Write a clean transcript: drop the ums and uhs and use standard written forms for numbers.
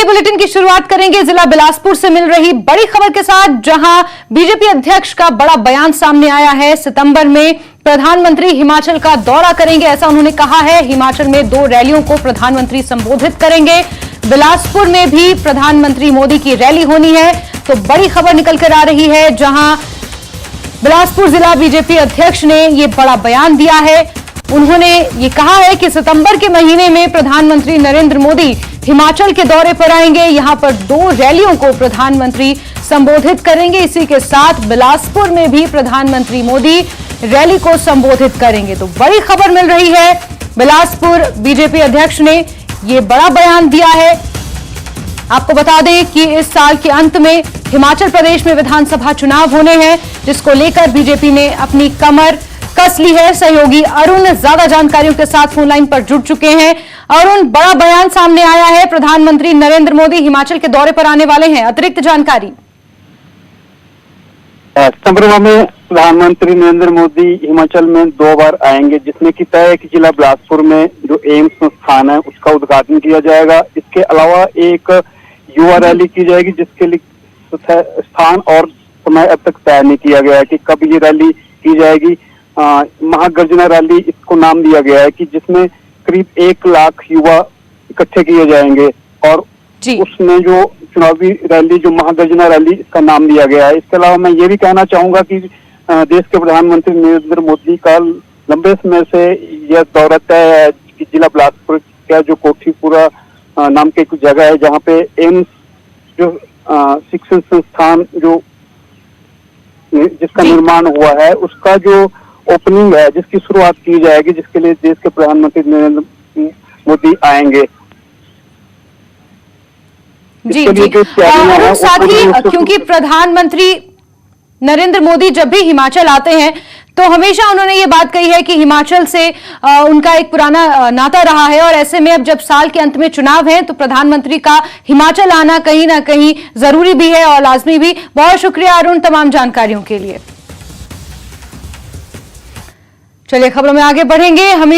Bulletin की शुरुआत करेंगे जिला बिलासपुर से मिल रही बड़ी खबर के साथ, जहां बीजेपी अध्यक्ष का बड़ा बयान सामने आया है। सितंबर में प्रधानमंत्री हिमाचल का दौरा करेंगे, ऐसा उन्होंने कहा है। हिमाचल में 2 रैलियों को प्रधानमंत्री संबोधित करेंगे। बिलासपुर में भी प्रधानमंत्री मोदी की रैली होनी है। तो बड़ी खबर निकल कर आ रही है, जहां बिलासपुर जिला बीजेपी अध्यक्ष ने यह बड़ा बयान दिया है। उन्होंने ये कहा है कि सितंबर के महीने में प्रधानमंत्री नरेंद्र मोदी हिमाचल के दौरे पर आएंगे। यहां पर 2 रैलियों को प्रधानमंत्री संबोधित करेंगे। इसी के साथ बिलासपुर में भी प्रधानमंत्री मोदी रैली को संबोधित करेंगे। तो बड़ी खबर मिल रही है, बिलासपुर बीजेपी अध्यक्ष ने ये बड़ा बयान दिया है। आपको बता दें कि इस साल के अंत में हिमाचल प्रदेश में विधानसभा चुनाव होने हैं, जिसको लेकर बीजेपी ने अपनी कमर कस ली है। सहयोगी अरुण ज्यादा जानकारियों के साथ फोन लाइन पर जुड़ चुके हैं। अरुण, बड़ा बयान सामने आया है, प्रधानमंत्री नरेंद्र मोदी हिमाचल के दौरे पर आने वाले हैं, अतिरिक्त जानकारी। सितंबर में प्रधानमंत्री नरेंद्र मोदी हिमाचल में 2 बार आएंगे, जिसमें कि तय है कि जिला बिलासपुर में जो एम्स संस्थान है उसका उद्घाटन किया जाएगा। इसके अलावा एक युवा रैली की जाएगी, जिसके लिए स्थान और समय अब तक तय नहीं किया गया है कि कब ये रैली की जाएगी। महागर्जना रैली इसको नाम दिया गया है, कि जिसमें करीब 1 लाख युवा इकट्ठे किए जाएंगे और उसमें जो चुनावी रैली, जो महागर्जना रैली, इसका नाम दिया गया है। इसके अलावा मैं ये भी कहना चाहूंगा कि देश के प्रधानमंत्री नरेंद्र मोदी का लंबे समय से यह दौरा तय है कि जिला बिलासपुर का जो कोठीपुरा नाम की एक जगह है, जहाँ पे एम्स जो शिक्षण संस्थान जो जिसका निर्माण हुआ है, उसका जो ओपनिंग है, जिसकी शुरुआत की जाएगी, जिसके लिए देश के प्रधानमंत्री नरेंद्र मोदी आएंगे। जी और साथ ही क्योंकि प्रधानमंत्री नरेंद्र मोदी जब भी हिमाचल आते हैं तो हमेशा उन्होंने ये बात कही है कि हिमाचल से उनका एक पुराना नाता रहा है, और ऐसे में अब जब साल के अंत में चुनाव है तो प्रधानमंत्री का हिमाचल आना कहीं ना कहीं जरूरी भी है और लाजमी भी। बहुत शुक्रिया अरुण तमाम जानकारियों के लिए। चलिए खबरों में आगे बढ़ेंगे। हमीर